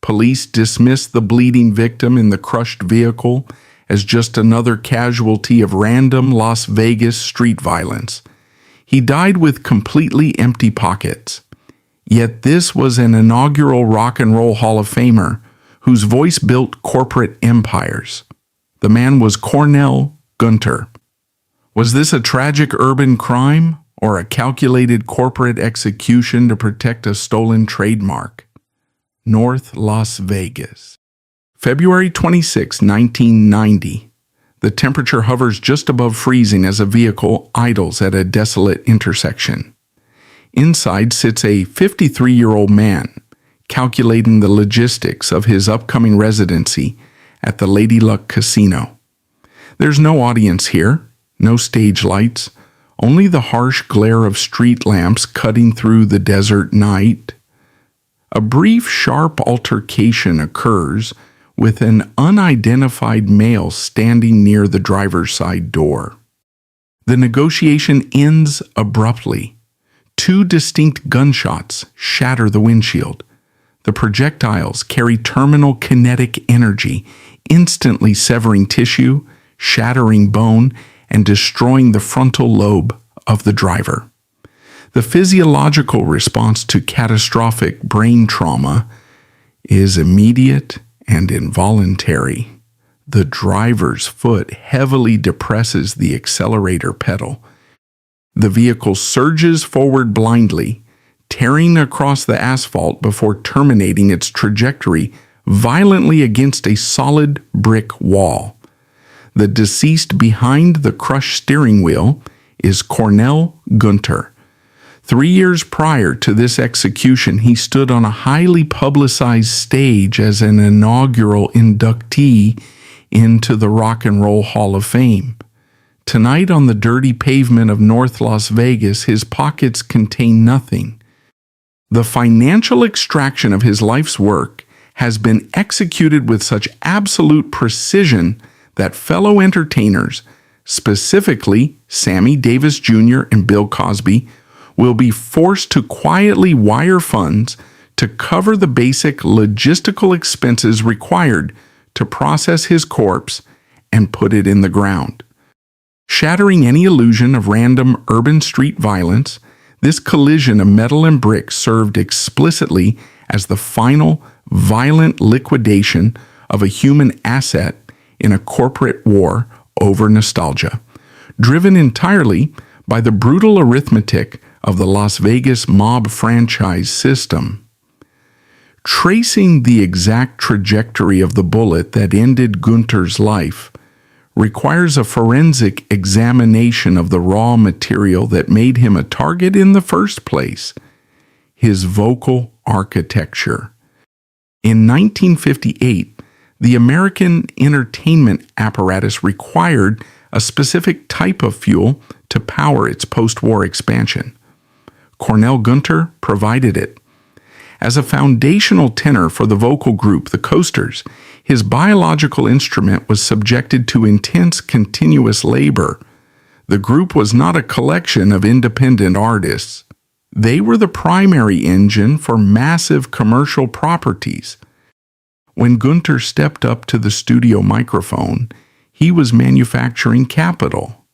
Police dismissed the bleeding victim in the crushed vehicle as just another casualty of random Las Vegas street violence. He died with completely empty pockets. Yet this was an inaugural Rock and Roll Hall of Famer whose voice built corporate empires. The man was Cornell Gunter. Was this a tragic urban crime or a calculated corporate execution to protect a stolen trademark? North Las Vegas. February 26, 1990. The temperature hovers just above freezing as a vehicle idles at a desolate intersection. Inside sits a 53-year-old man, calculating the logistics of his upcoming residency at the Lady Luck Casino. There's no audience here, no stage lights, only the harsh glare of street lamps cutting through the desert night. A brief, sharp altercation occurs with an unidentified male standing near the driver's side door. The negotiation ends abruptly. Two distinct gunshots shatter the windshield. The projectiles carry terminal kinetic energy, instantly severing tissue, shattering bone, and destroying the frontal lobe of the driver. The physiological response to catastrophic brain trauma is immediate and involuntary. The driver's foot heavily depresses the accelerator pedal. The vehicle surges forward blindly, tearing across the asphalt before terminating its trajectory violently against a solid brick wall. The deceased behind the crushed steering wheel is Cornell Gunter. 3 years prior to this execution, he stood on a highly publicized stage as an inaugural inductee into the Rock and Roll Hall of Fame. Tonight on the dirty pavement of North Las Vegas, his pockets contain nothing. The financial extraction of his life's work has been executed with such absolute precision that fellow entertainers, specifically Sammy Davis Jr. and Bill Cosby, will be forced to quietly wire funds to cover the basic logistical expenses required to process his corpse and put it in the ground. Shattering any illusion of random urban street violence, this collision of metal and brick served explicitly as the final violent liquidation of a human asset in a corporate war over nostalgia, driven entirely by the brutal arithmetic of the Las Vegas mob franchise system. Tracing the exact trajectory of the bullet that ended Gunter's life requires a forensic examination of the raw material that made him a target in the first place, his vocal architecture. In 1958, the American entertainment apparatus required a specific type of fuel to power its post-war expansion. Cornell Gunter provided it. As a foundational tenor for the vocal group, the Coasters, his biological instrument was subjected to intense continuous labor. The group was not a collection of independent artists. They were the primary engine for massive commercial properties. When Gunter stepped up to the studio microphone, he was manufacturing capital.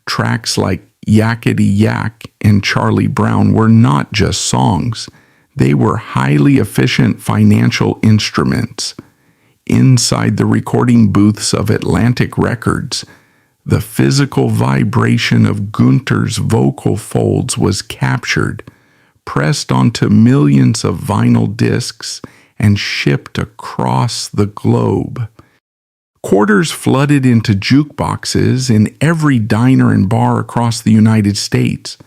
Tracks like Yakety Yak and Charlie Brown were not just songs. They were highly efficient financial instruments. Inside the recording booths of Atlantic Records, the physical vibration of Gunter's vocal folds was captured, pressed onto millions of vinyl discs, and shipped across the globe. Quarters flooded into jukeboxes in every diner and bar across the United States.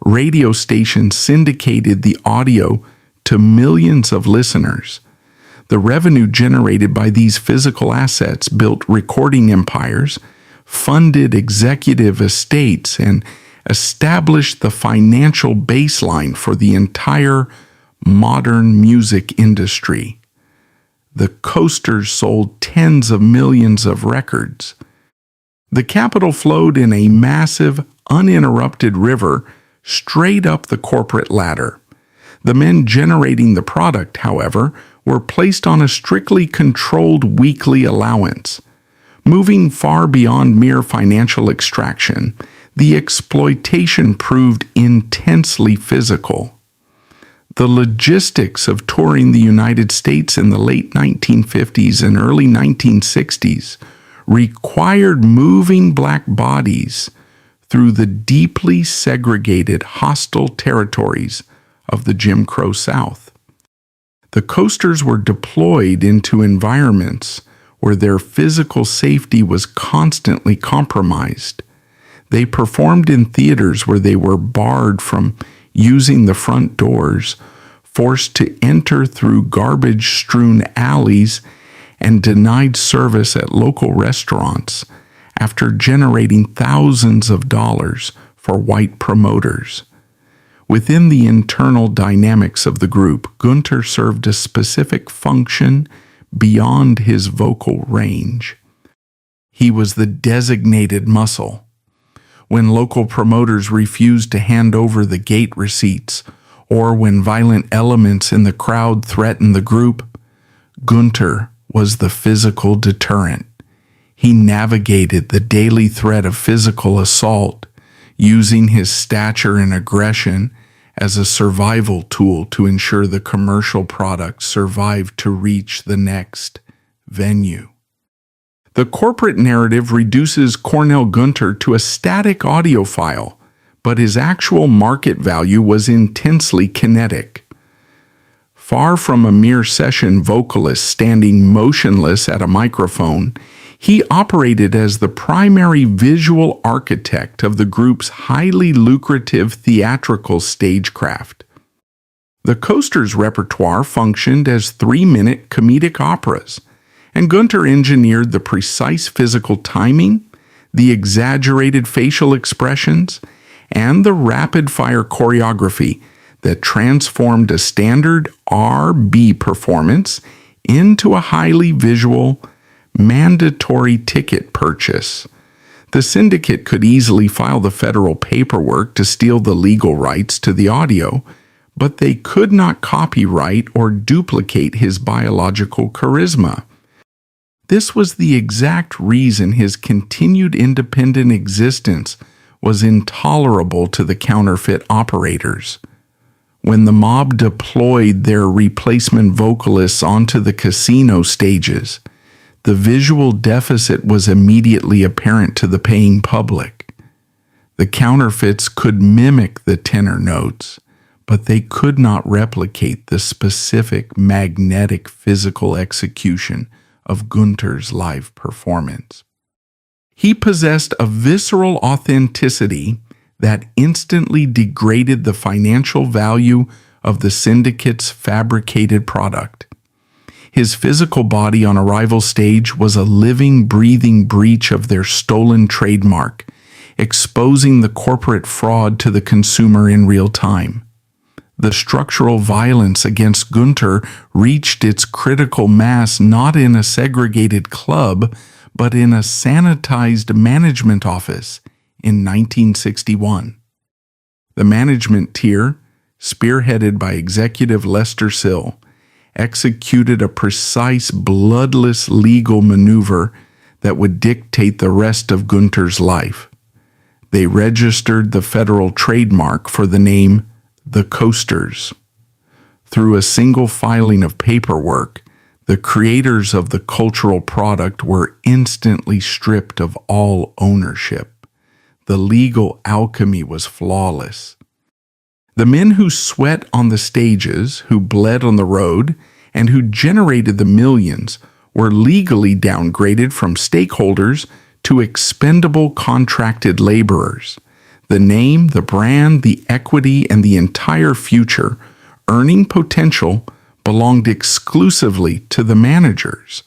Radio stations syndicated the audio to millions of listeners. The revenue generated by these physical assets built recording empires, funded executive estates, and established the financial baseline for the entire modern music industry. The Coasters sold tens of millions of records. The capital flowed in a massive, uninterrupted river straight up the corporate ladder. The men generating the product, however, were placed on a strictly controlled weekly allowance. Moving far beyond mere financial extraction, the exploitation proved intensely physical. The logistics of touring the United States in the late 1950s and early 1960s required moving black bodies through the deeply segregated, hostile territories of the Jim Crow South. The coasters were deployed into environments where their physical safety was constantly compromised. They performed in theaters where they were barred from using the front doors, forced to enter through garbage-strewn alleys, and denied service at local restaurants after generating thousands of dollars for white promoters. Within the internal dynamics of the group, Gunter served a specific function beyond his vocal range. He was the designated muscle. When local promoters refused to hand over the gate receipts, or when violent elements in the crowd threatened the group, Gunter was the physical deterrent. He navigated the daily threat of physical assault, using his stature and aggression as a survival tool to ensure the commercial product survived to reach the next venue. The corporate narrative reduces Cornell Gunter to a static audio file, but his actual market value was intensely kinetic. Far from a mere session vocalist standing motionless at a microphone, he operated as the primary visual architect of the group's highly lucrative theatrical stagecraft. The coaster's repertoire functioned as 3-minute comedic operas, and Gunter engineered the precise physical timing, the exaggerated facial expressions, and the rapid-fire choreography that transformed a standard R&B performance into a highly visual, mandatory ticket purchase. The syndicate could easily file the federal paperwork to steal the legal rights to the audio, but they could not copyright or duplicate his biological charisma. This was the exact reason his continued independent existence was intolerable to the counterfeit operators. When the mob deployed their replacement vocalists onto the casino stages, the visual deficit was immediately apparent to the paying public. The counterfeits could mimic the tenor notes, but they could not replicate the specific magnetic physical execution of Gunter's live performance. He possessed a visceral authenticity that instantly degraded the financial value of the syndicate's fabricated product. His physical body on a rival stage was a living, breathing breach of their stolen trademark, exposing the corporate fraud to the consumer in real time. The structural violence against Gunter reached its critical mass not in a segregated club, but in a sanitized management office in 1961. The management tier, spearheaded by Executive Lester Sill, executed a precise, bloodless legal maneuver that would dictate the rest of Gunter's life. They registered the federal trademark for the name The Coasters. Through a single filing of paperwork, the creators of the cultural product were instantly stripped of all ownership. The legal alchemy was flawless. The men who sweat on the stages, who bled on the road, and who generated the millions were legally downgraded from stakeholders to expendable contracted laborers. The name, the brand, the equity, and the entire future earning potential belonged exclusively to the managers.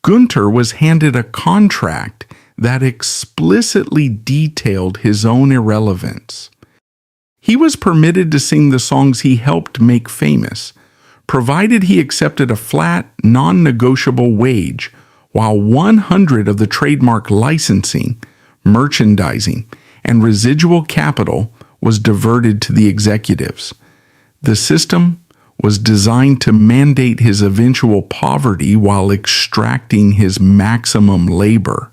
Gunter was handed a contract that explicitly detailed his own irrelevance. He was permitted to sing the songs he helped make famous, provided he accepted a flat, non-negotiable wage, while 100 of the trademark licensing, merchandising, and residual capital was diverted to the executives. The system was designed to mandate his eventual poverty while extracting his maximum labor.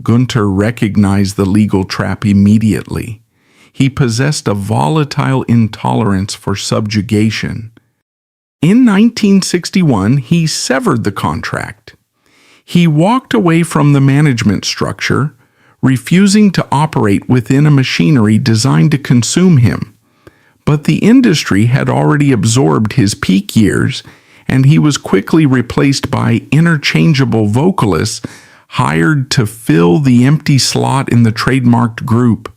Gunter recognized the legal trap immediately. He possessed a volatile intolerance for subjugation. In 1961, he severed the contract. He walked away from the management structure, refusing to operate within a machinery designed to consume him. But the industry had already absorbed his peak years, and he was quickly replaced by interchangeable vocalists hired to fill the empty slot in the trademarked group.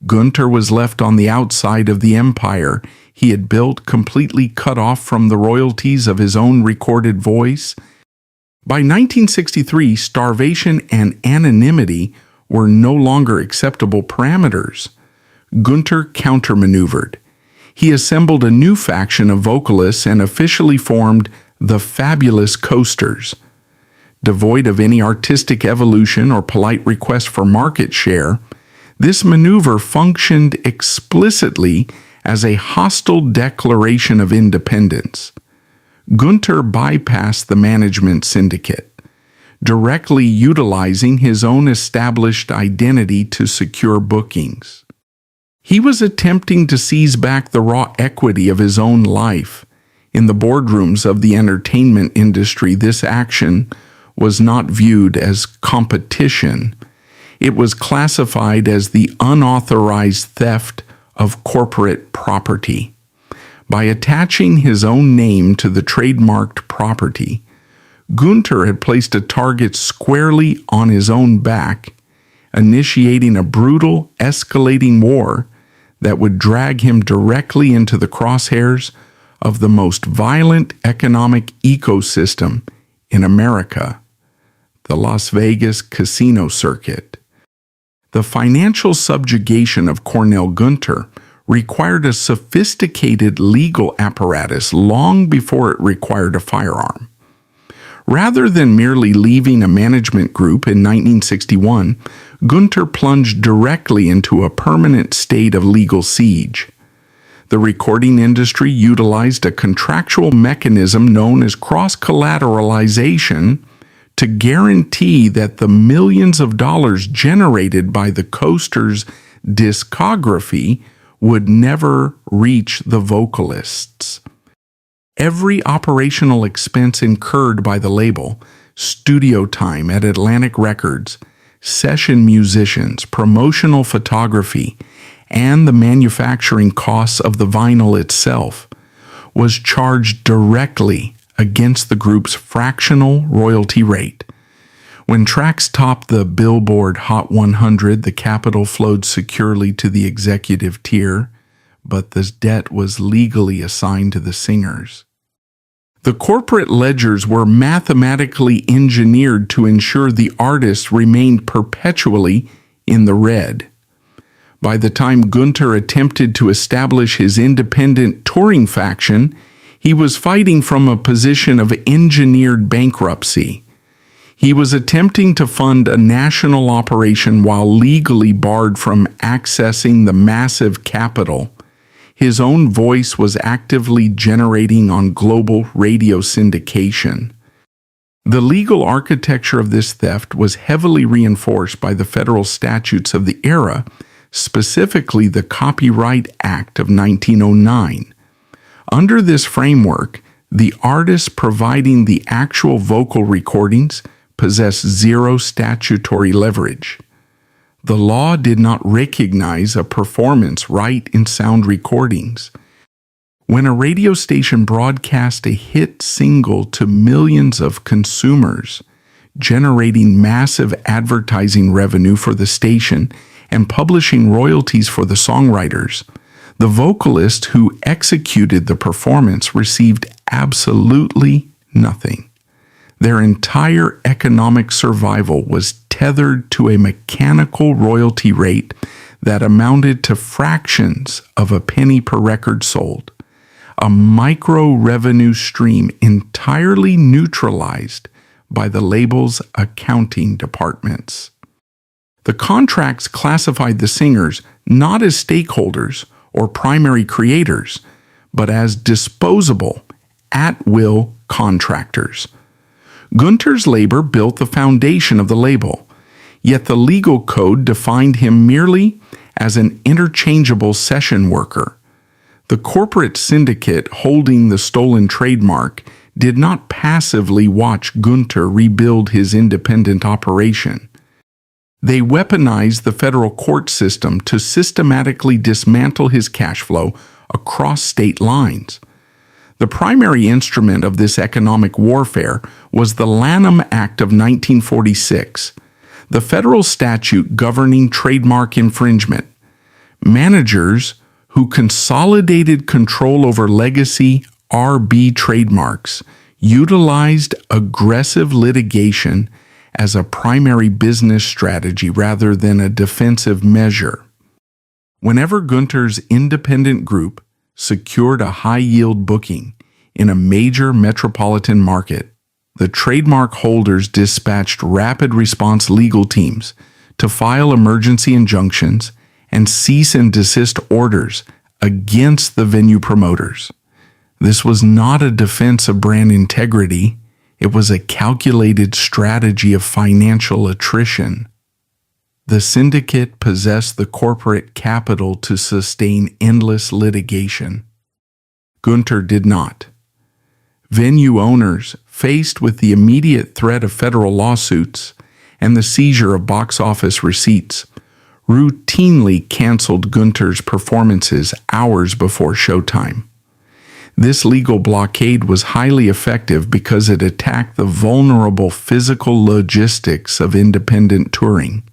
Gunter was left on the outside of the empire he had built, completely cut off from the royalties of his own recorded voice. By 1963, starvation and anonymity were no longer acceptable parameters. Gunter countermaneuvered. He assembled a new faction of vocalists and officially formed the Fabulous Coasters. Devoid of any artistic evolution or polite request for market share, this maneuver functioned explicitly as a hostile declaration of independence. Gunter bypassed the management syndicate, directly utilizing his own established identity to secure bookings. He was attempting to seize back the raw equity of his own life. In the boardrooms of the entertainment industry, this action was not viewed as competition. It was classified as the unauthorized theft of corporate property. By attaching his own name to the trademarked property, Gunter had placed a target squarely on his own back, initiating a brutal, escalating war that would drag him directly into the crosshairs of the most violent economic ecosystem in America, the Las Vegas casino circuit. The financial subjugation of Cornell Gunter required a sophisticated legal apparatus long before it required a firearm. Rather than merely leaving a management group in 1961, Gunter plunged directly into a permanent state of legal siege. The recording industry utilized a contractual mechanism known as cross-collateralization to guarantee that the millions of dollars generated by the Coasters' discography would never reach the vocalists. Every operational expense incurred by the label, studio time at Atlantic Records, session musicians, promotional photography, and the manufacturing costs of the vinyl itself, was charged directly against the group's fractional royalty rate. When tracks topped the Billboard Hot 100, the capital flowed securely to the executive tier, but the debt was legally assigned to the singers. The corporate ledgers were mathematically engineered to ensure the artists remained perpetually in the red. By the time Gunter attempted to establish his independent touring faction, he was fighting from a position of engineered bankruptcy. He was attempting to fund a national operation while legally barred from accessing the massive capital his own voice was actively generating on global radio syndication. The legal architecture of this theft was heavily reinforced by the federal statutes of the era, specifically the Copyright Act of 1909. Under this framework, the artists providing the actual vocal recordings possessed zero statutory leverage. The law did not recognize a performance right in sound recordings. When a radio station broadcast a hit single to millions of consumers, generating massive advertising revenue for the station and publishing royalties for the songwriters, the vocalist who executed the performance received absolutely nothing. Their entire economic survival was tethered to a mechanical royalty rate that amounted to fractions of a penny per record sold, a micro-revenue stream entirely neutralized by the label's accounting departments. The contracts classified the singers not as stakeholders or primary creators, but as disposable, at-will contractors. Gunter's labor built the foundation of the label, yet the legal code defined him merely as an interchangeable session worker. The corporate syndicate holding the stolen trademark did not passively watch Gunter rebuild his independent operation. They weaponized the federal court system to systematically dismantle his cash flow across state lines. The primary instrument of this economic warfare was the Lanham Act of 1946, the federal statute governing trademark infringement. Managers who consolidated control over legacy RB trademarks utilized aggressive litigation as a primary business strategy rather than a defensive measure. Whenever Gunter's independent group secured a high-yield booking in a major metropolitan market, the trademark holders dispatched rapid response legal teams to file emergency injunctions and cease and desist orders against the venue promoters. This was not a defense of brand integrity. It was a calculated strategy of financial attrition. The syndicate possessed the corporate capital to sustain endless litigation. Gunter did not. Venue owners, faced with the immediate threat of federal lawsuits and the seizure of box office receipts, routinely canceled Gunter's performances hours before showtime. This legal blockade was highly effective because it attacked the vulnerable physical logistics of independent touring.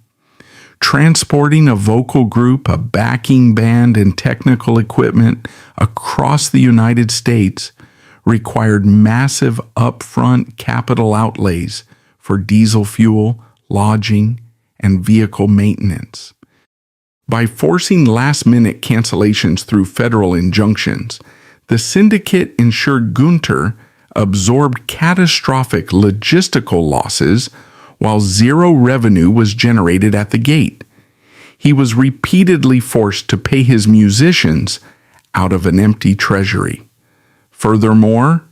Transporting a vocal group, a backing band, and technical equipment across the United States required massive upfront capital outlays for diesel fuel, lodging, and vehicle maintenance. By forcing last-minute cancellations through federal injunctions, the syndicate ensured Gunter absorbed catastrophic logistical losses while zero revenue was generated at the gate. He was repeatedly forced to pay his musicians out of an empty treasury. Furthermore,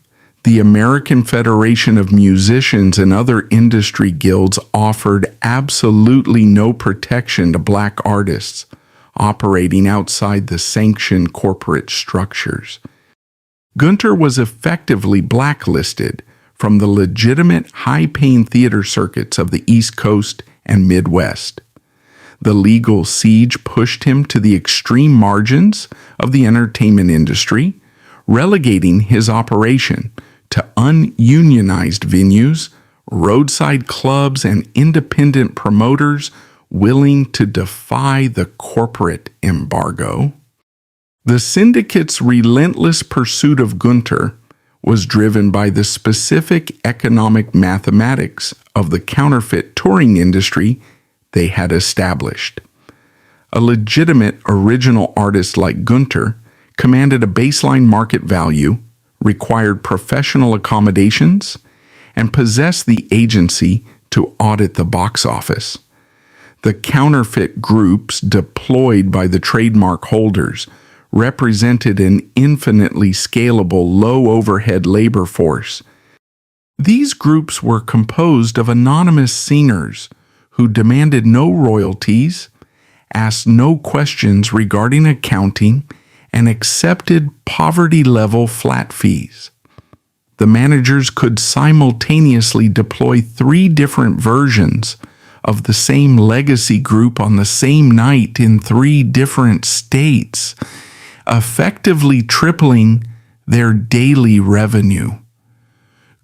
the American Federation of Musicians and other industry guilds offered absolutely no protection to black artists operating outside the sanctioned corporate structures. Gunter was effectively blacklisted from the legitimate high-paying theater circuits of the East Coast and Midwest. The legal siege pushed him to the extreme margins of the entertainment industry, relegating his operation to ununionized venues, roadside clubs, and independent promoters willing to defy the corporate embargo. The syndicate's relentless pursuit of Gunter was driven by the specific economic mathematics of the counterfeit touring industry they had established. A legitimate original artist like Gunter commanded a baseline market value, required professional accommodations, and possessed the agency to audit the box office. The counterfeit groups deployed by the trademark holders represented an infinitely scalable low-overhead labor force. These groups were composed of anonymous singers who demanded no royalties, asked no questions regarding accounting, and accepted poverty-level flat fees. The managers could simultaneously deploy 3 different versions of the same legacy group on the same night in 3 different states, effectively tripling their daily revenue.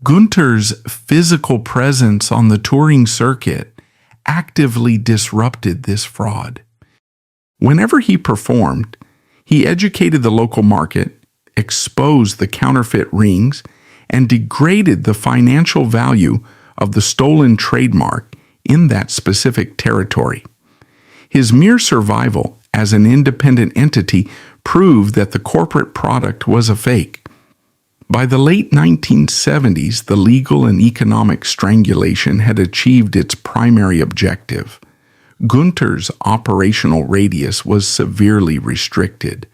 Gunter's physical presence on the touring circuit actively disrupted this fraud. Whenever he performed, he educated the local market, exposed the counterfeit rings, and degraded the financial value of the stolen trademark in that specific territory. His mere survival as an independent entity proved that the corporate product was a fake. By the late 1970s, the legal and economic strangulation had achieved its primary objective. Gunter's operational radius was severely restricted.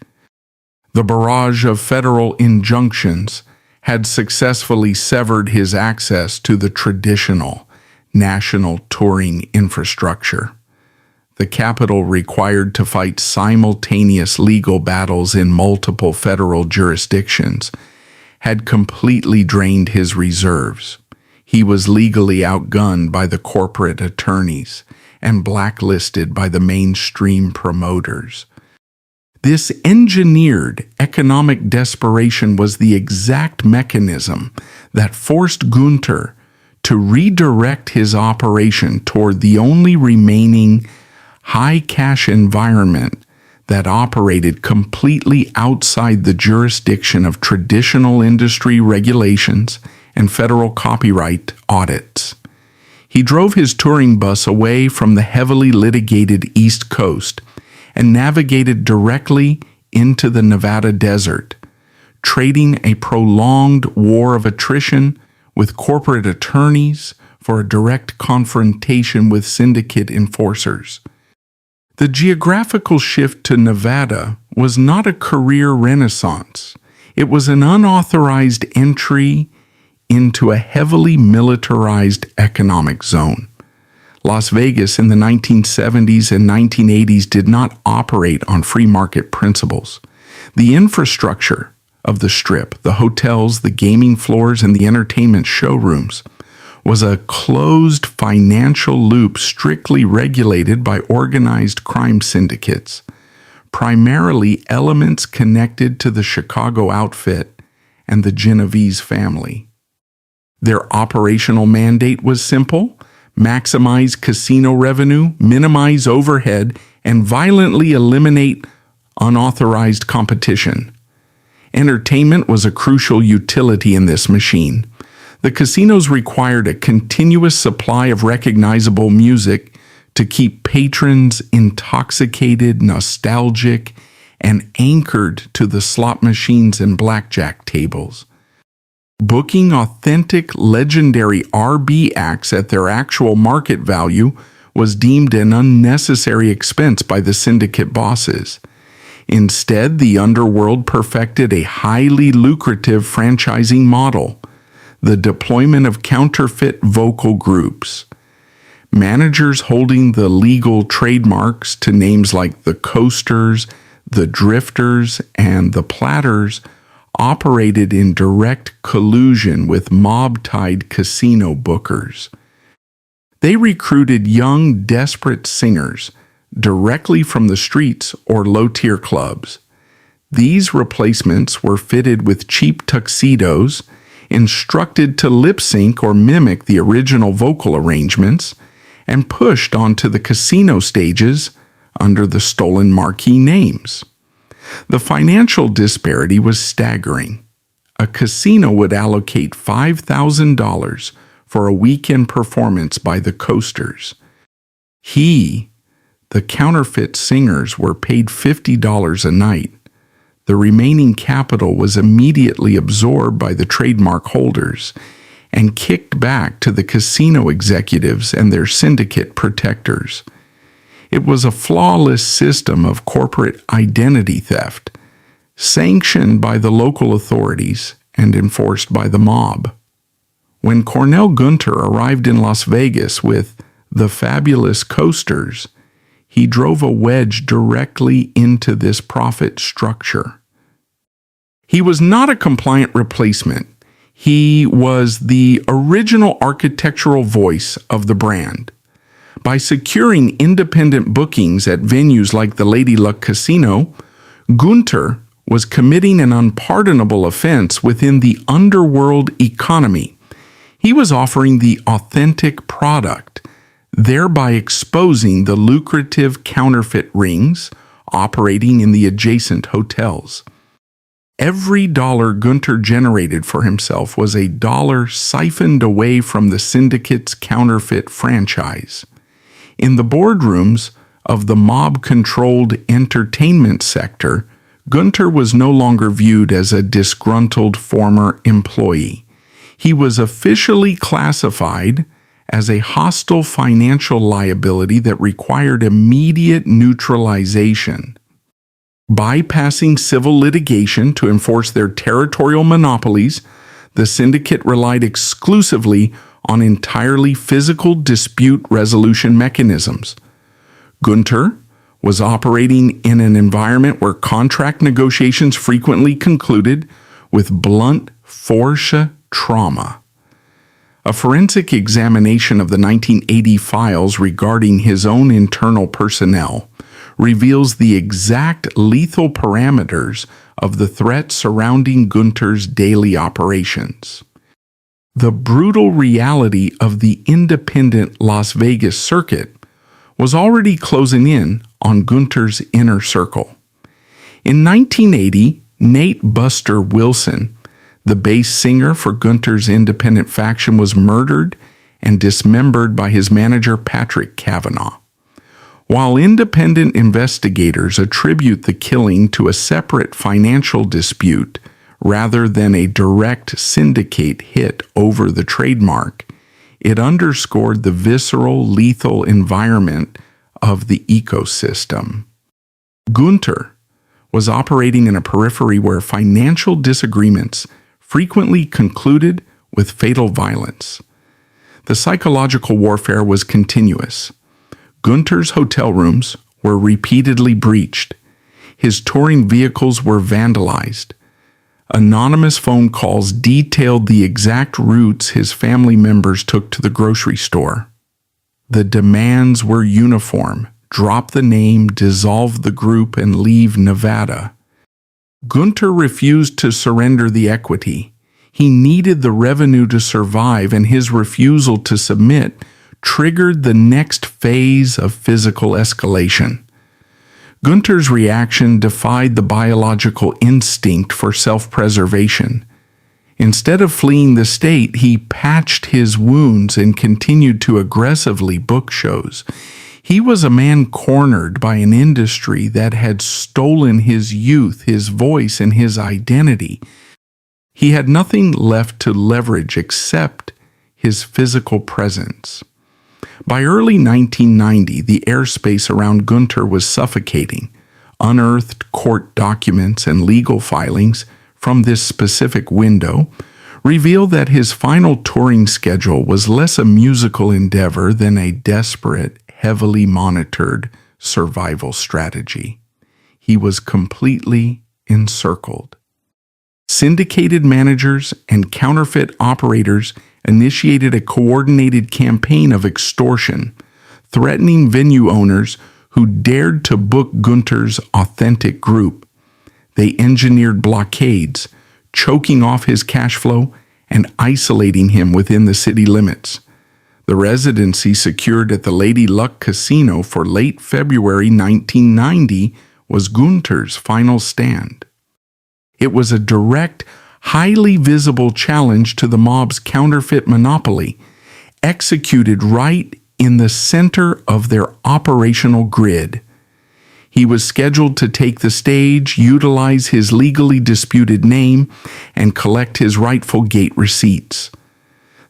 The barrage of federal injunctions had successfully severed his access to the traditional national touring infrastructure. The capital required to fight simultaneous legal battles in multiple federal jurisdictions had completely drained his reserves. He was legally outgunned by the corporate attorneys and blacklisted by the mainstream promoters. This engineered economic desperation was the exact mechanism that forced Gunter to redirect his operation toward the only remaining high-cash environment that operated completely outside the jurisdiction of traditional industry regulations and federal copyright audits. He drove his touring bus away from the heavily litigated East Coast and navigated directly into the Nevada desert, trading a prolonged war of attrition with corporate attorneys for a direct confrontation with syndicate enforcers. The geographical shift to Nevada was not a career renaissance. It was an unauthorized entry into a heavily militarized economic zone. Las Vegas in the 1970s and 1980s did not operate on free market principles. The infrastructure of the Strip, the hotels, the gaming floors, and the entertainment showrooms, was a closed financial loop strictly regulated by organized crime syndicates, primarily elements connected to the Chicago outfit and the Genovese family. Their operational mandate was simple: maximize casino revenue, minimize overhead, and violently eliminate unauthorized competition. Entertainment was a crucial utility in this machine. The casinos required a continuous supply of recognizable music to keep patrons intoxicated, nostalgic, and anchored to the slot machines and blackjack tables. Booking authentic, legendary RB acts at their actual market value was deemed an unnecessary expense by the syndicate bosses. Instead, the underworld perfected a highly lucrative franchising model: the deployment of counterfeit vocal groups. Managers holding the legal trademarks to names like the Coasters, the Drifters, and the Platters operated in direct collusion with mob-tied casino bookers. They recruited young, desperate singers directly from the streets or low-tier clubs. These replacements were fitted with cheap tuxedos, instructed to lip-sync or mimic the original vocal arrangements, and pushed onto the casino stages under the stolen marquee names. The financial disparity was staggering. A casino would allocate $5,000 for a weekend performance by the Coasters. The counterfeit singers, were paid $50 a night. The remaining capital was immediately absorbed by the trademark holders and kicked back to the casino executives and their syndicate protectors. It was a flawless system of corporate identity theft, sanctioned by the local authorities and enforced by the mob. When Cornell Gunter arrived in Las Vegas with the fabulous Coasters, he drove a wedge directly into this profit structure. He was not a compliant replacement. He was the original architectural voice of the brand. By securing independent bookings at venues like the Lady Luck Casino, Gunter was committing an unpardonable offense within the underworld economy. He was offering the authentic product, thereby exposing the lucrative counterfeit rings operating in the adjacent hotels. Every dollar Gunter generated for himself was a dollar siphoned away from the syndicate's counterfeit franchise. In the boardrooms of the mob-controlled entertainment sector, Gunter was no longer viewed as a disgruntled former employee. He was officially classified as a hostile financial liability that required immediate neutralization. Bypassing civil litigation to enforce their territorial monopolies, the syndicate relied exclusively on entirely physical dispute resolution mechanisms. Gunter was operating in an environment where contract negotiations frequently concluded with blunt force trauma. A forensic examination of the 1980 files regarding his own internal personnel reveals the exact lethal parameters of the threat surrounding Gunter's daily operations. The brutal reality of the independent Las Vegas circuit was already closing in on Gunter's inner circle. In 1980, Nate Buster Wilson, the bass singer for Gunter's independent faction, was murdered and dismembered by his manager Patrick Cavanaugh. While independent investigators attribute the killing to a separate financial dispute rather than a direct syndicate hit over the trademark, it underscored the visceral, lethal environment of the ecosystem. Gunter was operating in a periphery where financial disagreements frequently concluded with fatal violence. The psychological warfare was continuous. Gunter's hotel rooms were repeatedly breached. His touring vehicles were vandalized. Anonymous phone calls detailed the exact routes his family members took to the grocery store. The demands were uniform: drop the name, dissolve the group, and leave Nevada. Gunter refused to surrender the equity. He needed the revenue to survive, and his refusal to submit triggered the next phase of physical escalation. Gunter's reaction defied the biological instinct for self-preservation. Instead of fleeing the state, he patched his wounds and continued to aggressively book shows. He was a man cornered by an industry that had stolen his youth, his voice, and his identity. He had nothing left to leverage except his physical presence. By early 1990, the airspace around Gunter was suffocating. Unearthed court documents and legal filings from this specific window reveal that his final touring schedule was less a musical endeavor than a desperate, heavily monitored survival strategy. He was completely encircled. Syndicated managers and counterfeit operators initiated a coordinated campaign of extortion, threatening venue owners who dared to book Gunter's authentic group. They engineered blockades, choking off his cash flow and isolating him within the city limits. The residency secured at the Lady Luck Casino for late February 1990 was Gunter's final stand. It was a direct, highly visible challenge to the mob's counterfeit monopoly, executed right in the center of their operational grid. He was scheduled to take the stage, utilize his legally disputed name, and collect his rightful gate receipts.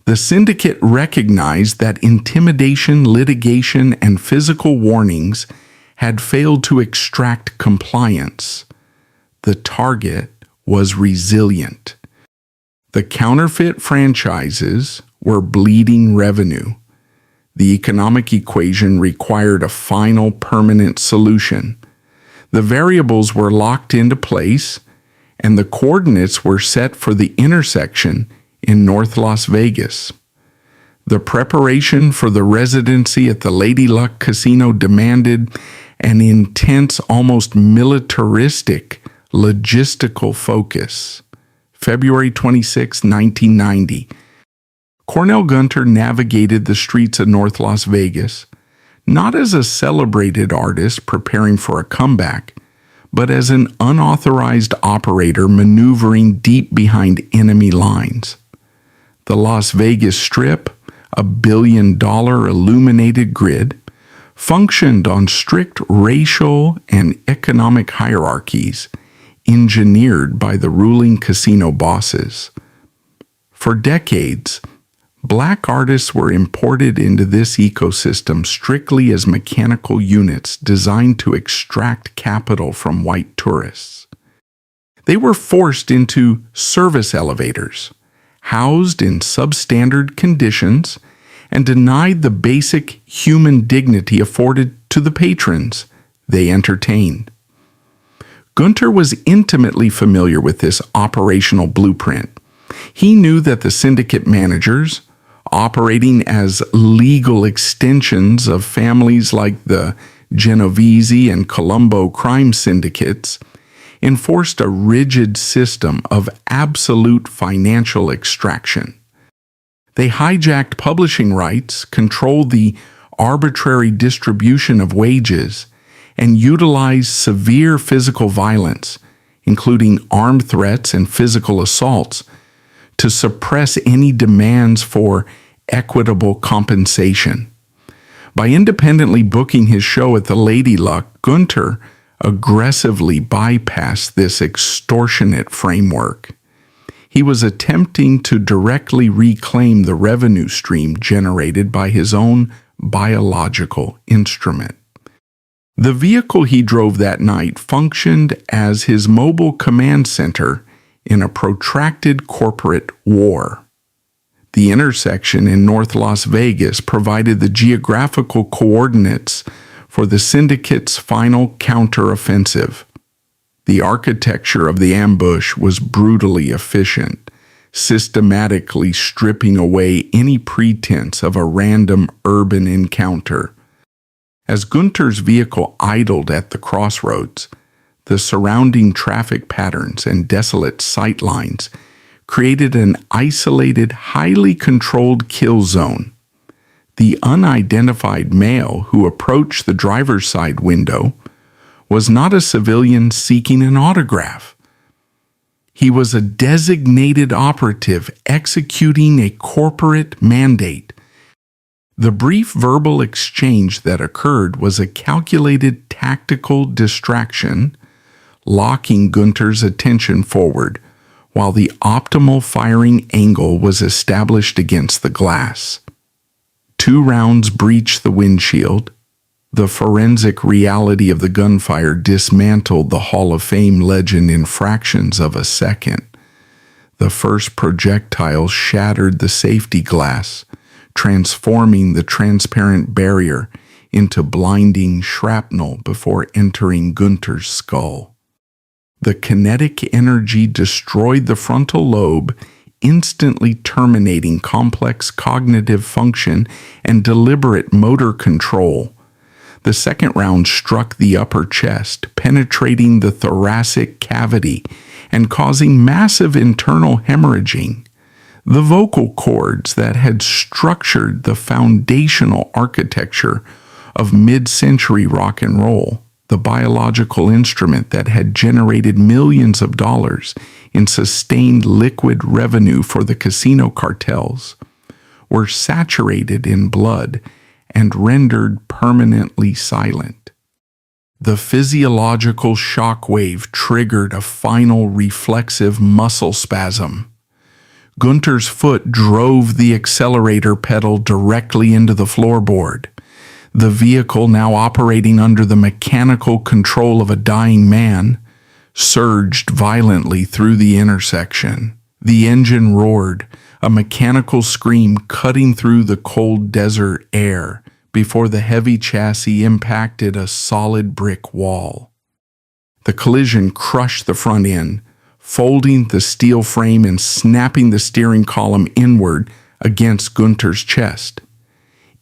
The syndicate recognized that intimidation, litigation, and physical warnings had failed to extract compliance. The target was resilient. The counterfeit franchises were bleeding revenue. The economic equation required a final permanent solution. The variables were locked into place, and the coordinates were set for the intersection in North Las Vegas. The preparation for the residency at the Lady Luck Casino demanded an intense, almost militaristic logistical focus. February 26, 1990. Cornell Gunter navigated the streets of North Las Vegas, not as a celebrated artist preparing for a comeback, but as an unauthorized operator maneuvering deep behind enemy lines. The Las Vegas Strip, a billion-dollar illuminated grid, functioned on strict racial and economic hierarchies engineered by the ruling casino bosses. For decades, Black artists were imported into this ecosystem strictly as mechanical units designed to extract capital from white tourists. They were forced into service elevators, housed in substandard conditions, and denied the basic human dignity afforded to the patrons they entertained. Gunter was intimately familiar with this operational blueprint. He knew that the syndicate managers, operating as legal extensions of families like the Genovese and Colombo crime syndicates, enforced a rigid system of absolute financial extraction. They hijacked publishing rights, controlled the arbitrary distribution of wages, and utilized severe physical violence, including armed threats and physical assaults, to suppress any demands for equitable compensation. By independently booking his show at the Lady Luck, Gunter aggressively bypassed this extortionate framework. He was attempting to directly reclaim the revenue stream generated by his own biological instrument. The vehicle he drove that night functioned as his mobile command center in a protracted corporate war. The intersection in North Las Vegas provided the geographical coordinates for the syndicate's final counteroffensive. The architecture of the ambush was brutally efficient, systematically stripping away any pretense of a random urban encounter. As Gunter's vehicle idled at the crossroads, the surrounding traffic patterns and desolate sightlines created an isolated, highly controlled kill zone. The unidentified male who approached the driver's side window was not a civilian seeking an autograph. He was a designated operative executing a corporate mandate. The brief verbal exchange that occurred was a calculated tactical distraction, locking Gunter's attention forward while the optimal firing angle was established against the glass. 2 rounds breached the windshield. The forensic reality of the gunfire dismantled the Hall of Fame legend in fractions of a second. The first projectile shattered the safety glass, transforming the transparent barrier into blinding shrapnel before entering Gunter's skull. The kinetic energy destroyed the frontal lobe, instantly terminating complex cognitive function and deliberate motor control. The second round struck the upper chest, penetrating the thoracic cavity and causing massive internal hemorrhaging. The vocal cords that had structured the foundational architecture of mid-century rock and roll, the biological instrument that had generated millions of dollars in sustained liquid revenue for the casino cartels, were saturated in blood and rendered permanently silent. The physiological shockwave triggered a final reflexive muscle spasm. Gunter's foot drove the accelerator pedal directly into the floorboard. The vehicle, now operating under the mechanical control of a dying man, surged violently through the intersection. The engine roared, a mechanical scream cutting through the cold desert air before the heavy chassis impacted a solid brick wall. The collision crushed the front end, folding the steel frame and snapping the steering column inward against Gunter's chest.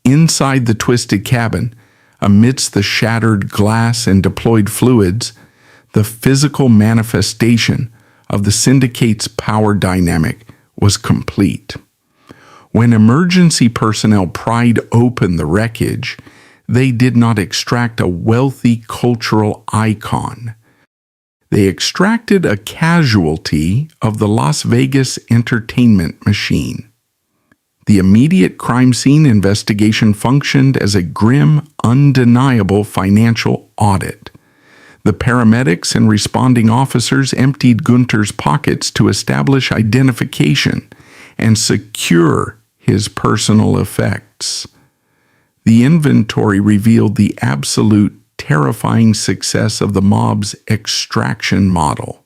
Inside the twisted cabin, amidst the shattered glass and deployed fluids, the physical manifestation of the syndicate's power dynamic was complete. When emergency personnel pried open the wreckage, they did not extract a wealthy cultural icon. They extracted a casualty of the Las Vegas entertainment machine. The immediate crime scene investigation functioned as a grim, undeniable financial audit. The paramedics and responding officers emptied Gunter's pockets to establish identification and secure his personal effects. The inventory revealed the absolute terrifying success of the mob's extraction model.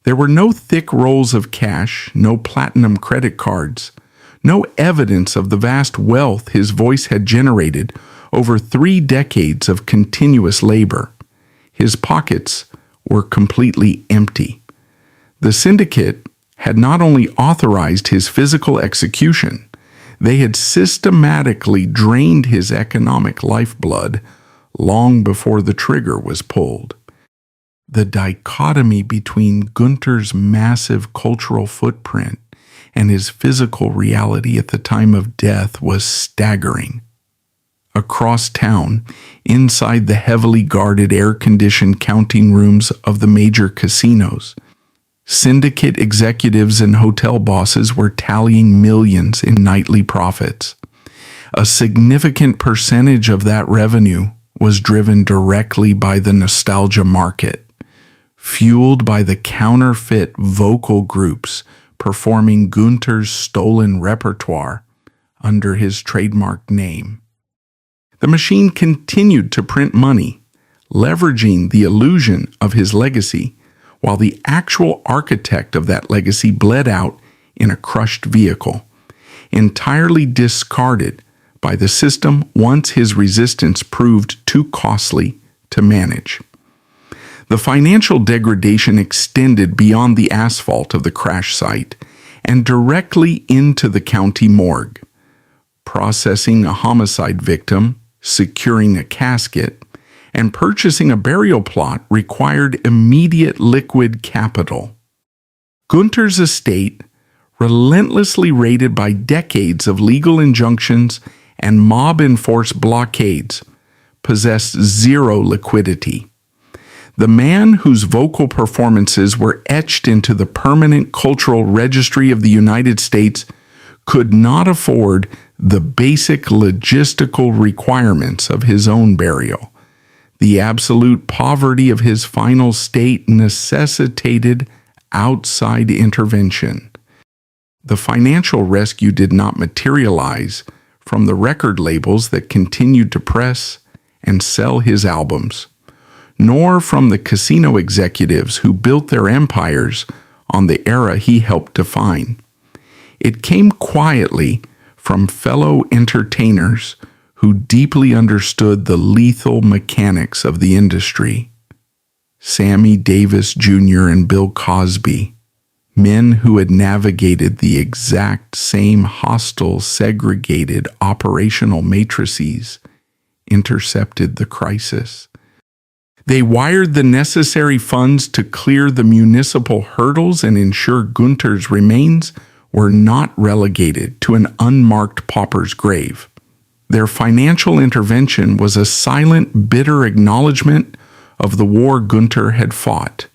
There were no thick rolls of cash, no platinum credit cards, no evidence of the vast wealth his voice had generated over 3 decades of continuous labor. His pockets were completely empty. The syndicate had not only authorized his physical execution, they had systematically drained his economic lifeblood long before the trigger was pulled. The dichotomy between Gunter's massive cultural footprint and his physical reality at the time of death was staggering. Across town, inside the heavily guarded air-conditioned counting rooms of the major casinos, syndicate executives and hotel bosses were tallying millions in nightly profits. A significant percentage of that revenue was driven directly by the nostalgia market, fueled by the counterfeit vocal groups performing Gunter's stolen repertoire under his trademark name. The machine continued to print money, leveraging the illusion of his legacy, while the actual architect of that legacy bled out in a crushed vehicle, entirely discarded by the system once his resistance proved too costly to manage. The financial degradation extended beyond the asphalt of the crash site and directly into the county morgue. Processing a homicide victim, securing a casket, and purchasing a burial plot required immediate liquid capital. Gunter's estate, relentlessly raided by decades of legal injunctions and mob-enforced blockades, possessed zero liquidity. The man whose vocal performances were etched into the permanent cultural registry of the United States could not afford the basic logistical requirements of his own burial. The absolute poverty of his final state necessitated outside intervention. The financial rescue did not materialize from the record labels that continued to press and sell his albums, nor from the casino executives who built their empires on the era he helped define. It came quietly from fellow entertainers who deeply understood the lethal mechanics of the industry. Sammy Davis Jr. and Bill Cosby, men who had navigated the exact same hostile, segregated operational matrices, intercepted the crisis. They wired the necessary funds to clear the municipal hurdles and ensure Gunter's remains were not relegated to an unmarked pauper's grave. Their financial intervention was a silent, bitter acknowledgement of the war Gunter had fought,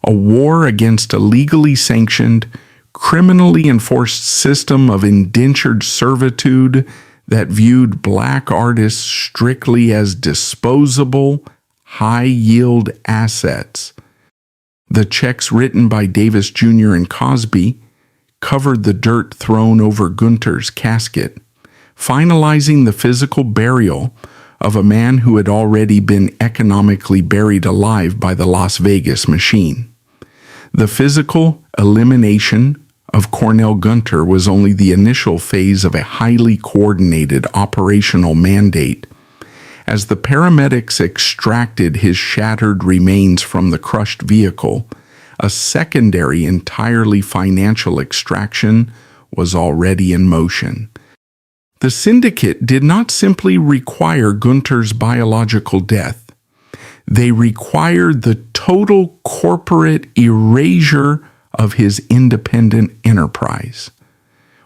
a war against a legally sanctioned, criminally enforced system of indentured servitude that viewed black artists strictly as disposable, high-yield assets. The checks written by Davis Jr. and Cosby covered the dirt thrown over Gunter's casket, finalizing the physical burial of a man who had already been economically buried alive by the Las Vegas machine. The physical elimination of Cornell Gunter was only the initial phase of a highly coordinated operational mandate. As the paramedics extracted his shattered remains from the crushed vehicle, a secondary, entirely financial extraction was already in motion. The syndicate did not simply require Gunter's biological death. They required the total corporate erasure of his independent enterprise.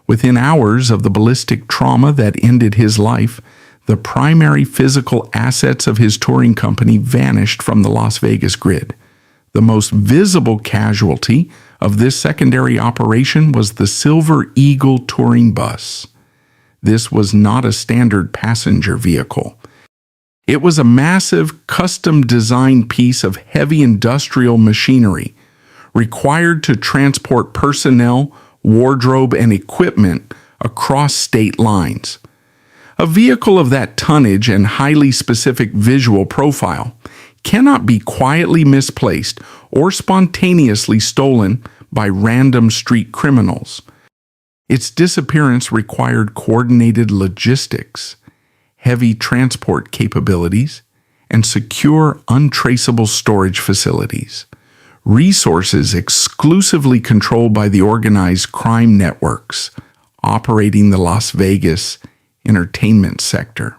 Within hours of the ballistic trauma that ended his life, the primary physical assets of his touring company vanished from the Las Vegas grid. The most visible casualty of this secondary operation was the Silver Eagle touring bus. This was not a standard passenger vehicle. It was a massive, custom-designed piece of heavy industrial machinery required to transport personnel, wardrobe, and equipment across state lines. A vehicle of that tonnage and highly specific visual profile cannot be quietly misplaced or spontaneously stolen by random street criminals. Its disappearance required coordinated logistics, heavy transport capabilities, and secure, untraceable storage facilities, resources exclusively controlled by the organized crime networks operating the Las Vegas entertainment sector.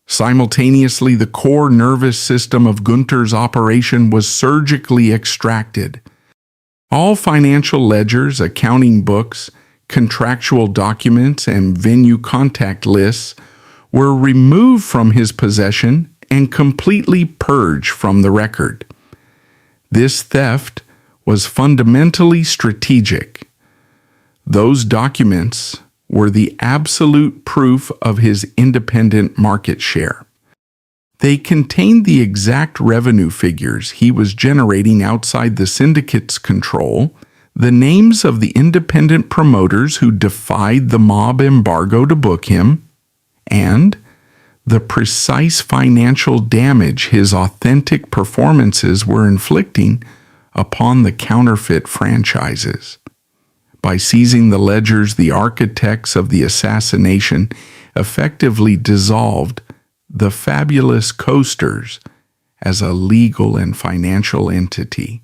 Simultaneously, the core nervous system of Gunter's operation was surgically extracted. All financial ledgers, accounting books, contractual documents, and venue contact lists were removed from his possession and completely purged from the record. This theft was fundamentally strategic. Those documents were the absolute proof of his independent market share. They contained the exact revenue figures he was generating outside the syndicate's control, the names of the independent promoters who defied the mob embargo to book him, and the precise financial damage his authentic performances were inflicting upon the counterfeit franchises. By seizing the ledgers, the architects of the assassination effectively dissolved the fabulous Coasters as a legal and financial entity.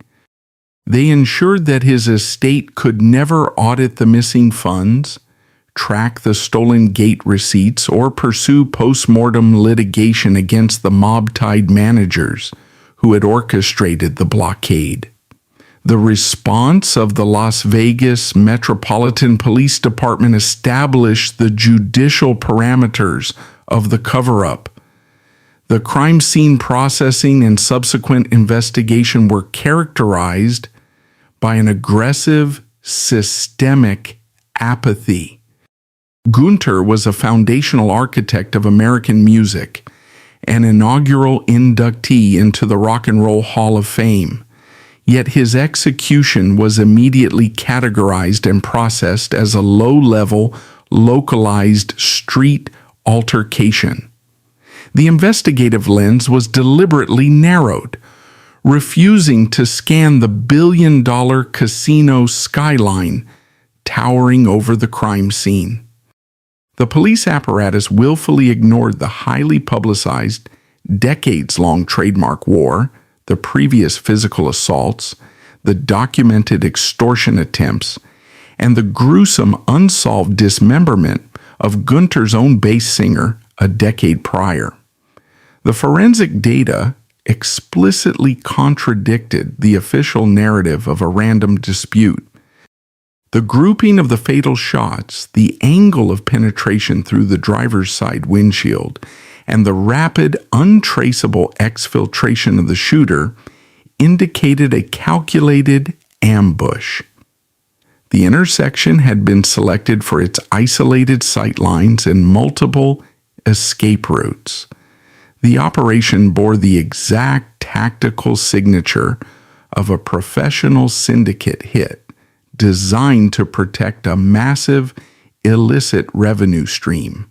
They ensured that his estate could never audit the missing funds, track the stolen gate receipts, or pursue post-mortem litigation against the mob-tied managers who had orchestrated the blockade. The response of the Las Vegas Metropolitan Police Department established the judicial parameters of the cover-up. The crime scene processing and subsequent investigation were characterized by an aggressive, systemic apathy. Gunter was a foundational architect of American music, an inaugural inductee into the Rock and Roll Hall of Fame. Yet his execution was immediately categorized and processed as a low-level, localized street altercation. The investigative lens was deliberately narrowed, refusing to scan the billion-dollar casino skyline towering over the crime scene. The police apparatus willfully ignored the highly publicized, decades-long trademark war, the previous physical assaults, the documented extortion attempts, and the gruesome unsolved dismemberment of Gunter's own bass singer a decade prior. The forensic data explicitly contradicted the official narrative of a random dispute. The grouping of the fatal shots, the angle of penetration through the driver's side windshield, and the rapid, untraceable exfiltration of the shooter indicated a calculated ambush. The intersection had been selected for its isolated sightlines and multiple escape routes. The operation bore the exact tactical signature of a professional syndicate hit designed to protect a massive, illicit revenue stream.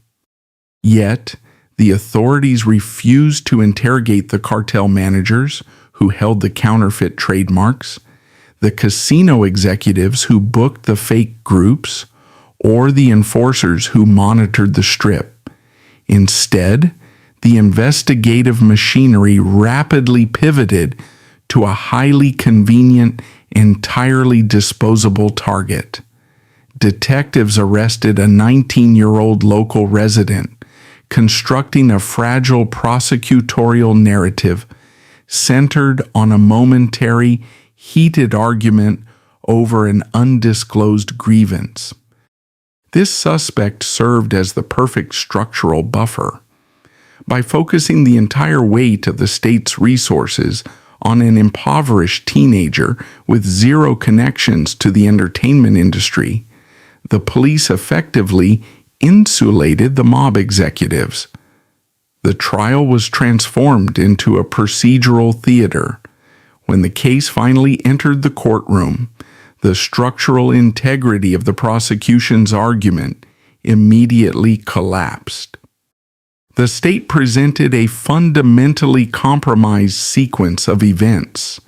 Yet, the authorities refused to interrogate the cartel managers who held the counterfeit trademarks, the casino executives who booked the fake groups, or the enforcers who monitored the strip. Instead, the investigative machinery rapidly pivoted to a highly convenient, entirely disposable target. Detectives arrested a 19-year-old local resident, constructing a fragile prosecutorial narrative centered on a momentary, heated argument over an undisclosed grievance. This suspect served as the perfect structural buffer. By focusing the entire weight of the state's resources on an impoverished teenager with zero connections to the entertainment industry, the police effectively insulated the mob executives. The trial was transformed into a procedural theater. When the case finally entered the courtroom, the structural integrity of the prosecution's argument immediately collapsed. The state presented a fundamentally compromised sequence of events.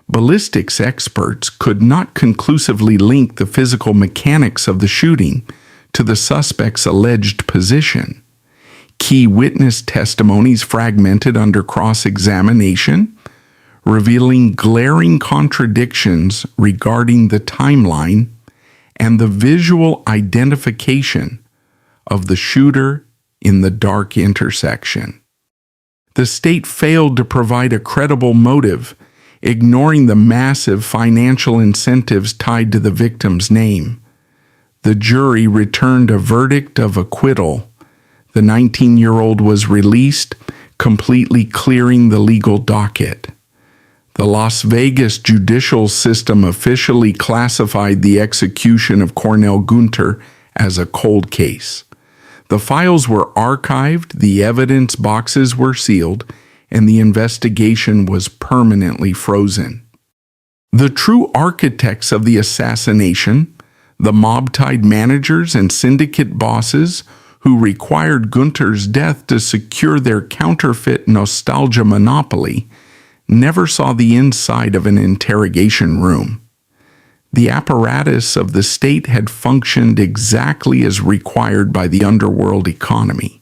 Ballistics experts could not conclusively link the physical mechanics of the shooting to the suspect's alleged position. Key witness testimonies fragmented under cross-examination, revealing glaring contradictions regarding the timeline and the visual identification of the shooter in the dark intersection. The state failed to provide a credible motive, ignoring the massive financial incentives tied to the victim's name. The jury returned a verdict of acquittal. The 19-year-old was released, completely clearing the legal docket. The Las Vegas judicial system officially classified the execution of Cornell Gunter as a cold case. The files were archived, the evidence boxes were sealed, and the investigation was permanently frozen. The true architects of the assassination, the mob-tied managers and syndicate bosses who required Gunter's death to secure their counterfeit nostalgia monopoly, never saw the inside of an interrogation room. The apparatus of the state had functioned exactly as required by the underworld economy,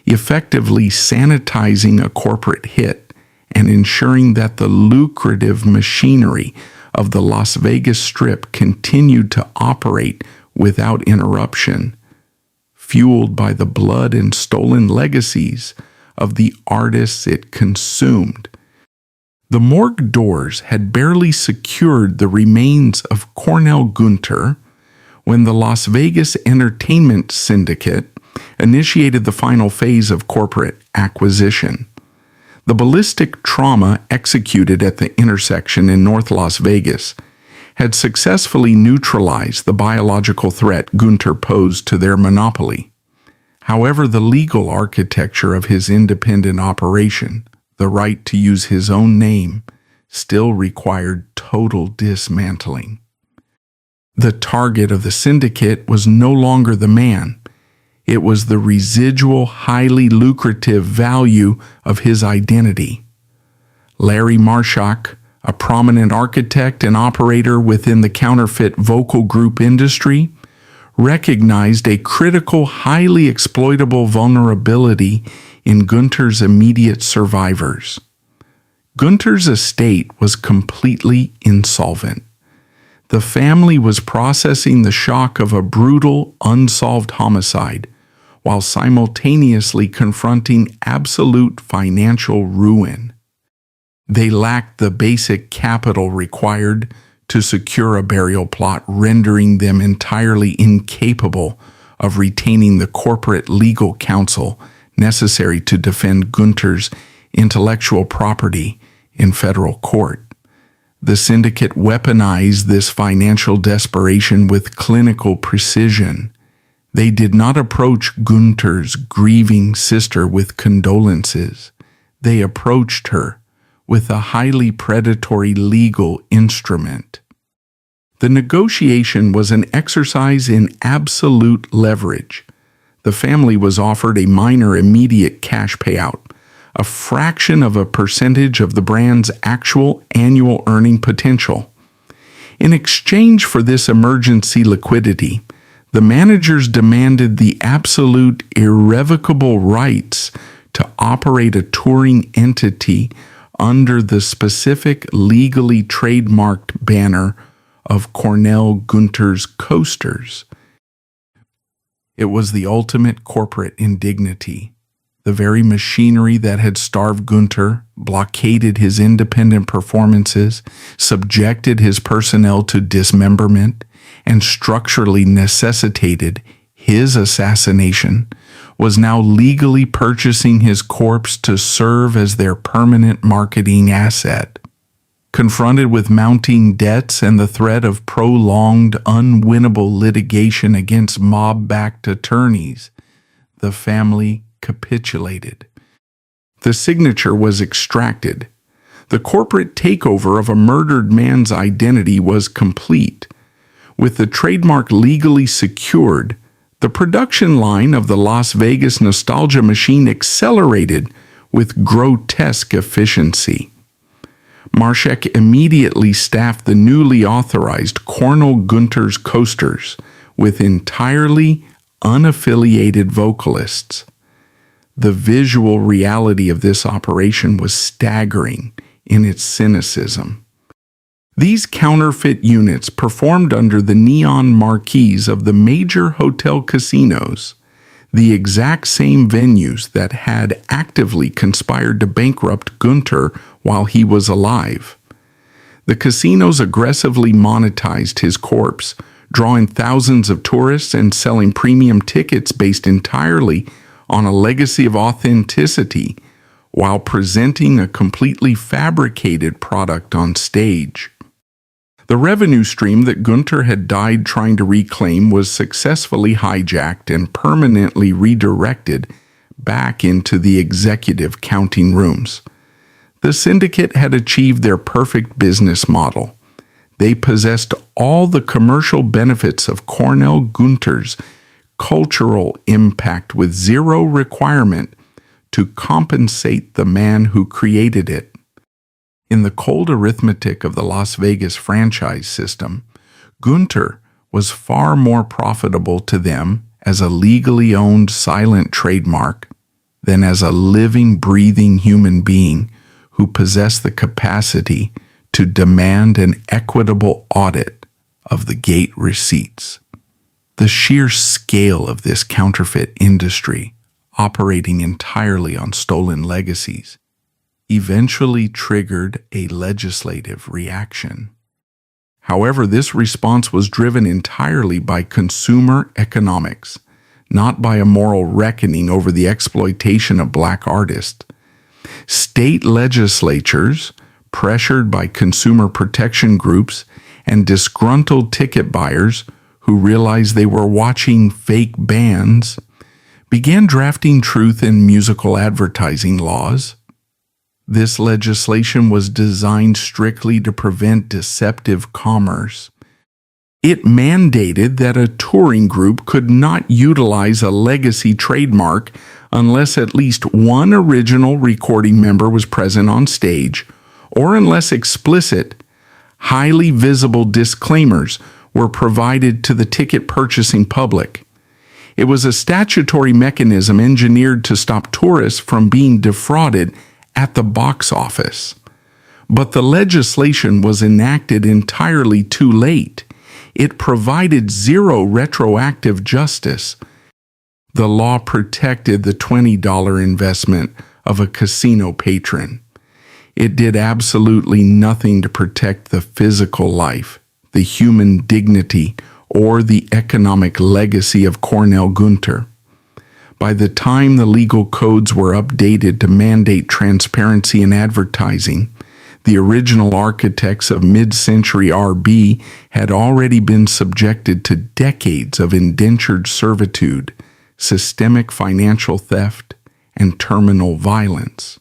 effectively sanitizing a corporate hit and ensuring that the lucrative machinery of the Las Vegas Strip continued to operate without interruption, fueled by the blood and stolen legacies of the artists it consumed. The morgue doors had barely secured the remains of Cornell Gunter when the Las Vegas Entertainment Syndicate initiated the final phase of corporate acquisition. The ballistic trauma executed at the intersection in North Las Vegas had successfully neutralized the biological threat Gunter posed to their monopoly. However, the legal architecture of his independent operation, the right to use his own name, still required total dismantling. The target of the syndicate was no longer the man. It was the residual, highly lucrative value of his identity. Larry Marshak, a prominent architect and operator within the counterfeit vocal group industry, recognized a critical, highly exploitable vulnerability in Gunter's immediate survivors. Gunter's estate was completely insolvent. The family was processing the shock of a brutal, unsolved homicide while simultaneously confronting absolute financial ruin. They lacked the basic capital required to secure a burial plot, rendering them entirely incapable of retaining the corporate legal counsel necessary to defend Gunter's intellectual property in federal court. The syndicate weaponized this financial desperation with clinical precision. They did not approach Gunter's grieving sister with condolences. They approached her with a highly predatory legal instrument. The negotiation was an exercise in absolute leverage. The family was offered a minor immediate cash payout, a fraction of a percentage of the brand's actual annual earning potential. In exchange for this emergency liquidity, the managers demanded the absolute irrevocable rights to operate a touring entity under the specific legally trademarked banner of Cornell Gunter's Coasters. It was the ultimate corporate indignity. The very machinery that had starved Gunter, blockaded his independent performances, subjected his personnel to dismemberment, and structurally necessitated his assassination, was now legally purchasing his corpse to serve as their permanent marketing asset. Confronted with mounting debts and the threat of prolonged, unwinnable litigation against mob-backed attorneys, the family capitulated. The signature was extracted. The corporate takeover of a murdered man's identity was complete. With the trademark legally secured, The production line of the Las Vegas nostalgia machine accelerated with grotesque efficiency. Marshek immediately staffed the newly authorized Cornell Gunter's coasters with entirely unaffiliated vocalists. The visual reality of this operation was staggering in its cynicism. These counterfeit units performed under the neon marquees of the major hotel casinos, the exact same venues that had actively conspired to bankrupt Gunter while he was alive. The casinos aggressively monetized his corpse, drawing thousands of tourists and selling premium tickets based entirely on a legacy of authenticity, while presenting a completely fabricated product on stage. The revenue stream that Gunter had died trying to reclaim was successfully hijacked and permanently redirected back into the executive counting rooms. The syndicate had achieved their perfect business model. They possessed all the commercial benefits of Cornell Gunter's cultural impact with zero requirement to compensate the man who created it. In the cold arithmetic of the Las Vegas franchise system, Gunter was far more profitable to them as a legally owned silent trademark than as a living, breathing human being who possessed the capacity to demand an equitable audit of the gate receipts. The sheer scale of this counterfeit industry, operating entirely on stolen legacies, eventually triggered a legislative reaction. However, this response was driven entirely by consumer economics, not by a moral reckoning over the exploitation of black artists. State legislatures, pressured by consumer protection groups and disgruntled ticket buyers who realized they were watching fake bands, began drafting truth in musical advertising laws. This legislation was designed strictly to prevent deceptive commerce. It mandated that a touring group could not utilize a legacy trademark unless at least one original recording member was present on stage, or unless explicit, highly visible disclaimers were provided to the ticket purchasing public. It was a statutory mechanism engineered to stop tourists from being defrauded at the box office. But the legislation was enacted entirely too late. It provided zero retroactive justice. The law protected the $20 investment of a casino patron. It did absolutely nothing to protect the physical life, the human dignity, or the economic legacy of Cornell Gunter. By the time the legal codes were updated to mandate transparency in advertising, the original architects of mid-century RB had already been subjected to decades of indentured servitude, systemic financial theft, and terminal violence.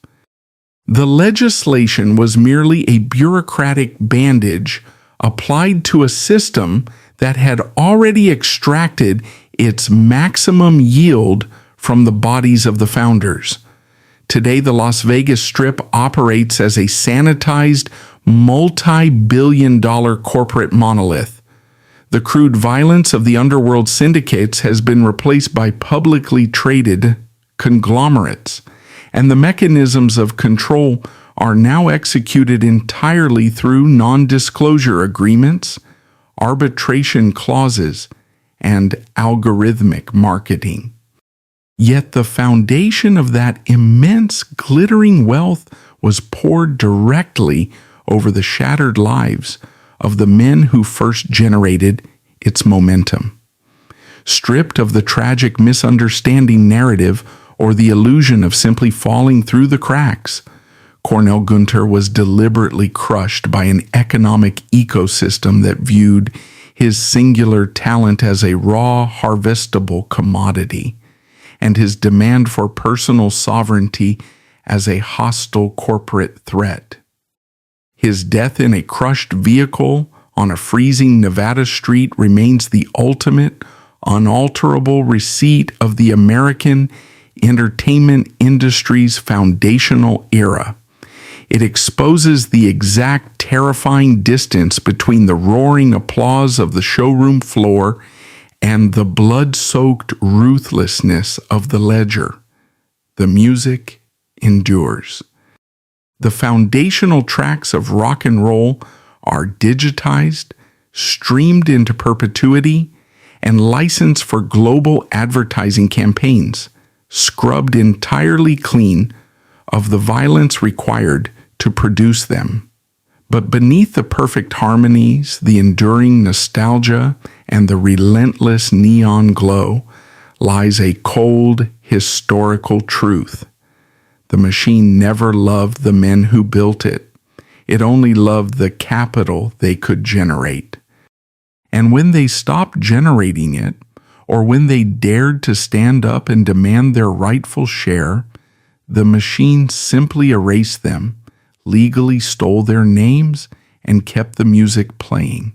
The legislation was merely a bureaucratic bandage applied to a system that had already extracted its maximum yield from the bodies of the founders. Today, the Las Vegas Strip operates as a sanitized, multi-billion-dollar corporate monolith. The crude violence of the underworld syndicates has been replaced by publicly traded conglomerates, and the mechanisms of control are now executed entirely through non-disclosure agreements, arbitration clauses, and algorithmic marketing. Yet the foundation of that immense glittering wealth was poured directly over the shattered lives of the men who first generated its momentum. Stripped of the tragic misunderstanding narrative or the illusion of simply falling through the cracks, Cornell Gunter was deliberately crushed by an economic ecosystem that viewed his singular talent as a raw, harvestable commodity, and his demand for personal sovereignty as a hostile corporate threat. His death in a crushed vehicle on a freezing Nevada street remains the ultimate unalterable receipt of the American entertainment industry's foundational era. It exposes the exact terrifying distance between the roaring applause of the showroom floor and the blood-soaked ruthlessness of the ledger. The music endures. The foundational tracks of rock and roll are digitized, streamed into perpetuity, and licensed for global advertising campaigns, scrubbed entirely clean of the violence required to produce them. But beneath the perfect harmonies, the enduring nostalgia, and the relentless neon glow lies a cold, historical truth. The machine never loved the men who built it. It only loved the capital they could generate. And when they stopped generating it, or when they dared to stand up and demand their rightful share, the machine simply erased them, legally stole their names, and kept the music playing.